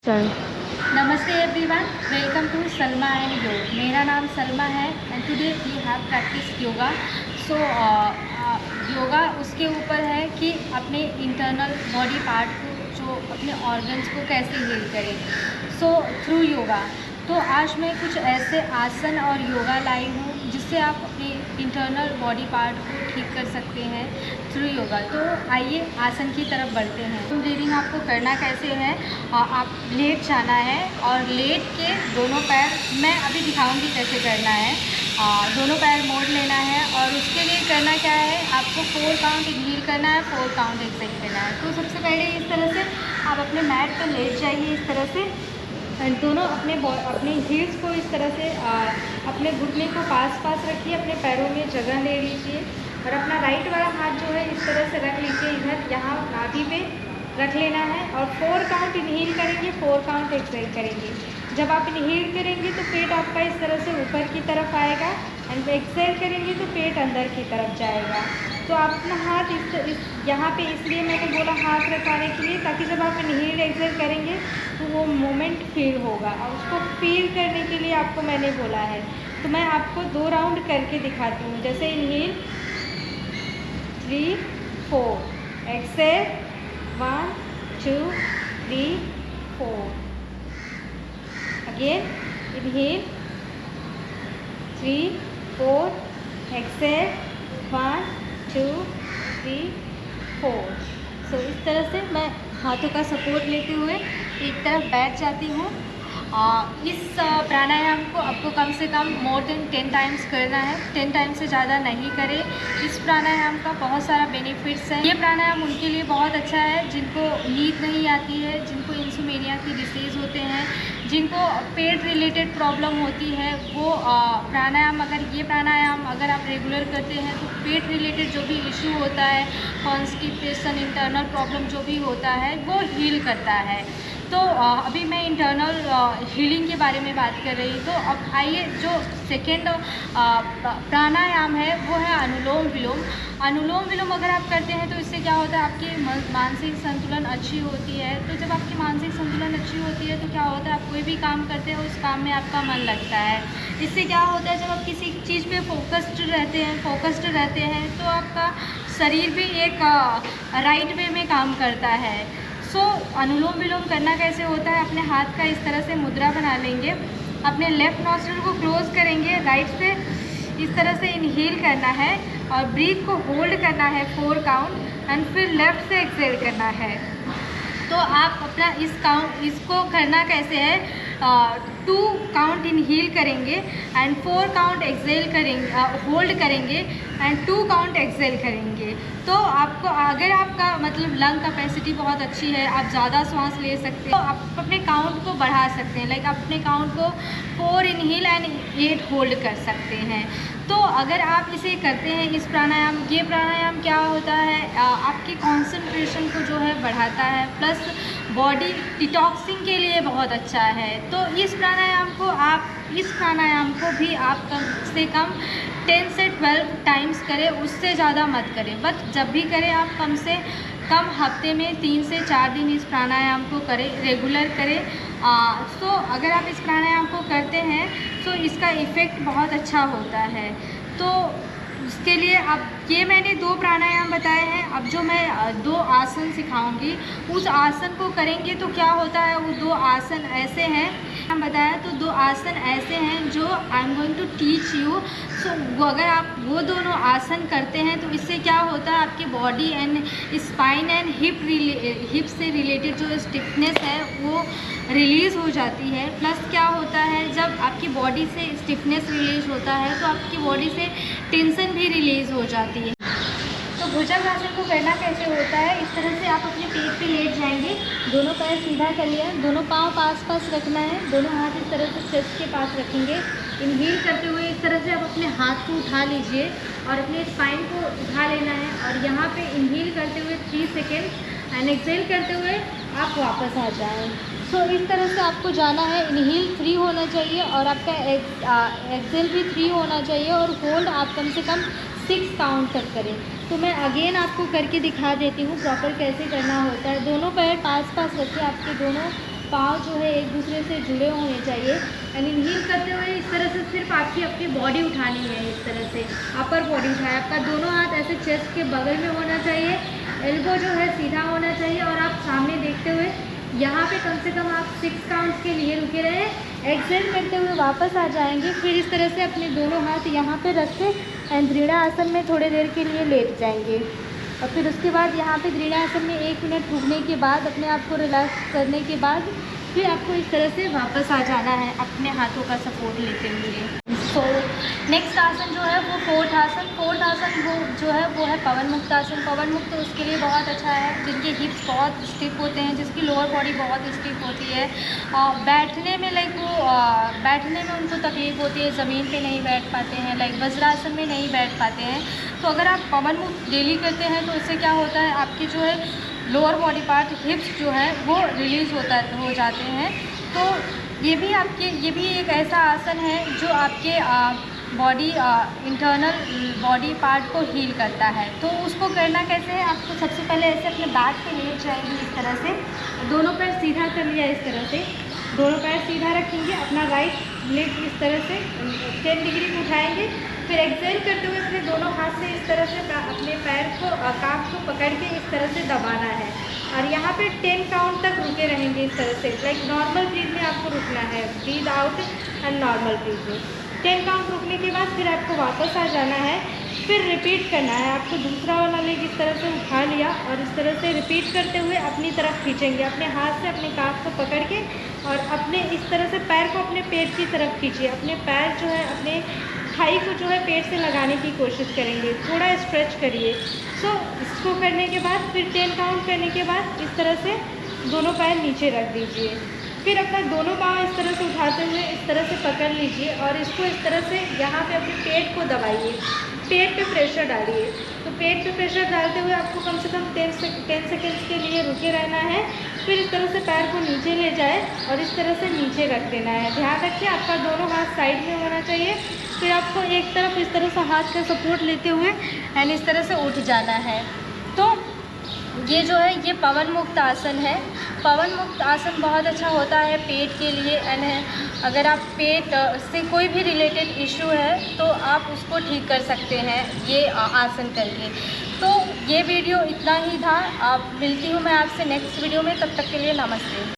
चल। नमस्ते everyone, welcome to Salma and Yog. मेरा नाम सलमा है and today we have practice yoga. So yoga उसके ऊपर है कि अपने इंटरनल बॉडी पार्ट को, जो अपने ऑर्गन्स को कैसे हील करें। So through yoga. तो आज मैं कुछ ऐसे आसन और योगा लाई हूँ जिससे आप अपने इंटरनल बॉडी पार्ट को ठीक कर सकते हैं थ्रू योगा। तो आइए आसन की तरफ बढ़ते हैं। ब्रीदिंग आपको करना कैसे है, आप लेट जाना है और लेट के दोनों पैर, मैं अभी दिखाऊंगी कैसे करना है। दोनों पैर मोड़ लेना है और उसके लिए करना क्या है, आपको 4 काउंट इनहेल करना है, 4 काउंट एक्सहेल करना है। तो सबसे पहले इस तरह से आप अपने मैट पर लेट जाइए इस तरह से, दोनों अपने हील्स को इस तरह से अपने घुटने को पास रखिए, अपने पैरों में जगह ले लीजिए और अपना राइट वाला हाथ जो है इस तरह से रख लीजिए, इधर यहाँ नाभि पे रख लेना है और 4 काउंट इनहेल करेंगे, 4 काउंट एक्सहेल करेंगे। जब आप इनहेल करेंगे तो पेट आपका इस तरह से ऊपर की तरफ आएगा एंड एक्सहेल करेंगे तो पेट अंदर की तरफ जाएगा। तो आप अपना हाथ इस यहाँ पे, इसलिए मैंने बोला हाथ रखाने के लिए, ताकि जब आप इनहेल एक्सहेल करेंगे तो वो मोमेंट फील होगा और उसको फील करने के लिए आपको मैंने बोला है। तो मैं आपको 2 राउंड करके दिखाती हूँ। जैसे inhale 3 4, exhale 1 2 3 4, again inhale 3 4, exhale 1 2 3 4। सो इस तरह से मैं हाथों का सपोर्ट लेते हुए एक तरफ बैठ जाती हूँ। इस प्राणायाम को आपको कम से कम मोर देन 10 टाइम्स करना है, 10 टाइम्स से ज़्यादा नहीं करें। इस प्राणायाम का बहुत सारा बेनिफिट्स है। ये प्राणायाम उनके लिए बहुत अच्छा है जिनको नींद नहीं आती है, जिनको इंसोमेनिया की डिसीज़ होते हैं, जिनको पेट रिलेटेड प्रॉब्लम होती है। वो प्राणायाम, ये प्राणायाम अगर आप रेगुलर करते हैं तो पेट रिलेटेड जो भी इशू होता है, कॉन्स्टिपेशन, इंटरनल प्रॉब्लम जो भी होता है, वो हील करता है। तो अभी मैं इंटरनल हीलिंग के बारे में बात कर रही। तो अब आइए, जो सेकेंड प्राणायाम है वो है अनुलोम विलोम। अनुलोम विलोम अगर आप करते हैं तो इससे क्या होता है, आपकी मानसिक संतुलन अच्छी होती है। तो जब आपकी मानसिक संतुलन अच्छी होती है तो क्या होता है, आप कोई भी काम करते हैं उस काम में आपका मन लगता है। इससे क्या होता है, जब आप किसी चीज़ पे फोकस्ड रहते हैं तो आपका शरीर भी एक राइट वे में काम करता है। सो अनुलोम विलोम करना कैसे होता है, अपने हाथ का इस तरह से मुद्रा बना लेंगे, अपने लेफ़्ट नॉस्ट्रिल को क्लोज करेंगे, राइट से इस तरह से इनहेल करना है और ब्रीथ को होल्ड करना है 4 काउंट एंड फिर लेफ़्ट से एक्सहेल करना है। तो आप अपना इसको करना कैसे है, 2 काउंट इनहेल करेंगे एंड 4 काउंट एक्सहेल करेंगे, होल्ड करेंगे एंड 2 काउंट एक्सहेल करेंगे। तो आपको, अगर आपका लंग कैपेसिटी बहुत अच्छी है, आप ज़्यादा सांस ले सकते हैं, तो आप अपने काउंट को बढ़ा सकते हैं। लाइक आप अपने काउंट को 4 इनहेल एंड 8 होल्ड कर सकते हैं। तो अगर आप इसे करते हैं, ये प्राणायाम क्या होता है, आपकी कंसंट्रेशन को जो है बढ़ाता है, प्लस बॉडी डिटॉक्सिंग के लिए बहुत अच्छा है। तो इस प्राणायाम को भी आप कम से कम 10 से 12 टाइम्स करें, उससे ज़्यादा मत करें। बट जब भी करें आप कम से कम हफ्ते में 3 से 4 दिन इस प्राणायाम को करें, रेगुलर करें। तो अगर आप इस प्राणायाम को करते हैं तो इसका इफ़ेक्ट बहुत अच्छा होता है। तो उसके लिए अब ये मैंने 2 प्राणायाम बताए हैं। अब जो मैं 2 आसन सिखाऊंगी, उस आसन को करेंगे तो क्या होता है, वो 2 आसन ऐसे हैं, हम बताया तो 2 आसन ऐसे हैं जो I am going to teach you. So अगर आप वो दोनों आसन करते हैं तो इससे क्या होता है, आपकी body and spine and hip से रिलेटेड जो स्टिफनेस है वो रिलीज़ हो जाती है। प्लस क्या होता है, जब आपकी बॉडी से स्टिफनेस रिलीज होता है तो आपकी बॉडी से टेंशन भी रिलीज़ हो जाती है। तो भुजंगासन को करना कैसे होता है, इस तरह से आप अपने पेट पे लेट जाएंगे, दोनों पैर सीधा कर लिया, दोनों पाँव पास रखना है, दोनों हाथ इस तरह से चेस्ट के पास रखेंगे। इनहेल करते हुए इस तरह से आप अपने हाथ को उठा लीजिए और अपने स्पाइन को उठा लेना है और यहाँ पे इनहेल करते हुए 3 सेकेंड एंड एक्सहेल करते हुए आप वापस आ जाएं। सो इस तरह से आपको जाना है। इनहेल 3 होना चाहिए और आपका एक्सहेल भी 3 होना चाहिए और होल्ड आप कम से कम 6 काउंट तक करें। तो मैं अगेन आपको करके दिखा देती हूँ प्रॉपर कैसे करना होता है। दोनों पैर पास रखिए, आपके दोनों पाँव जो है एक दूसरे से जुड़े होने चाहिए। एंड इनहील करते हुए इस तरह से सिर्फ आपकी अपनी बॉडी उठानी है। इस तरह से अपर बॉडी उठाए, आपका दोनों हाथ ऐसे चेस्ट के बगल में होना चाहिए, एल्बो जो है सीधा होना चाहिए और आप सामने देखते हुए यहाँ पे कम से कम आप 6 काउंट्स के लिए रुके रहे। एक्सेल करते हुए वापस आ जाएंगे। फिर इस तरह से अपने दोनों हाथ यहाँ पे रख के एंड दृढ़ासन में थोड़ी देर के लिए लेट जाएंगे। और फिर उसके बाद यहाँ पे दृढ़ासन में 1 मिनट रुकने के बाद अपने आप को रिलैक्स करने के बाद फिर आपको इस तरह से वापस आ जाना है अपने हाथों का सपोर्ट लेते हुए। सो नेक्स्ट आसन जो है वो फोर्थ आसन वो जो है वो है पवन मुक्त आसन। पवन मुक्त उसके लिए बहुत अच्छा है जिनके हिप्स बहुत स्टिफ होते हैं, जिसकी लोअर बॉडी बहुत स्टिफ होती है, बैठने में बैठने में उनको तकलीफ़ होती है, ज़मीन पे नहीं बैठ पाते हैं, वज्रासन में नहीं बैठ पाते हैं। तो अगर आप पवन मुक्त डेली करते हैं तो इससे क्या होता है, आपकी जो है लोअर बॉडी पार्ट हिप्स जो है वो रिलीज़ हो जाते हैं। तो ये भी एक ऐसा आसन है जो आपके बॉडी इंटरनल बॉडी पार्ट को हील करता है। तो उसको करना कैसे है, आपको सबसे पहले ऐसे अपने बैक पे लेट जाएंगे इस तरह से, दोनों पैर सीधा कर लिया इस तरह से, दोनों पैर सीधा रखेंगे, अपना राइट लेग इस तरह से 10 डिग्री को उठाएंगे। फिर एक्सेल करते हुए अपने दोनों हाथ से इस तरह से अपने पैर को काफ को पकड़ के इस तरह से दबाना है और यहाँ पे 10 काउंट तक रुके रहेंगे इस तरह से। नॉर्मल ब्रीथ में आपको रुकना है, breathe out and normal breath में 10 काउंट रुकने के बाद फिर आपको वापस आ जाना है। फिर रिपीट करना है, आपको दूसरा वाला लेग इस तरह से उठा लिया और इस तरह से रिपीट करते हुए अपनी तरफ खींचेंगे, अपने हाथ से अपने काफ को पकड़ के और अपने इस तरह से पैर को अपने पेट की तरफ खींचिए। अपने पैर जो है अपने थाई को जो है पेट से लगाने की कोशिश करेंगे, थोड़ा स्ट्रेच करिए। सो इसको करने के बाद फिर 10 काउंट करने के बाद इस तरह से दोनों पैर नीचे रख दीजिए। फिर अपना दोनों पाँव इस तरह से उठाते हुए इस तरह से पकड़ लीजिए और इसको इस तरह से यहाँ पे अपने पेट को दबाइए, पेट पे प्रेशर डालिए। तो पेट पे प्रेशर डालते हुए आपको कम से कम 10 सेकेंड्स के लिए रुके रहना है। फिर इस तरह से पैर को नीचे ले जाए और इस तरह से नीचे रख देना है। ध्यान रखिए आपका दोनों हाथ साइड में होना चाहिए। फिर आपको एक तरफ इस तरह से हाथ का सपोर्ट लेते हुए एंड इस तरह से उठ जाना है। तो ये जो है ये पवन मुक्त आसन है। पवन मुक्त आसन बहुत अच्छा होता है पेट के लिए एंड अगर आप पेट से कोई भी रिलेटेड इशू है तो आप उसको ठीक कर सकते हैं ये आसन करके। तो ये वीडियो इतना ही था। आप मिलती हूँ मैं आपसे नेक्स्ट वीडियो में, तब तक के लिए नमस्ते।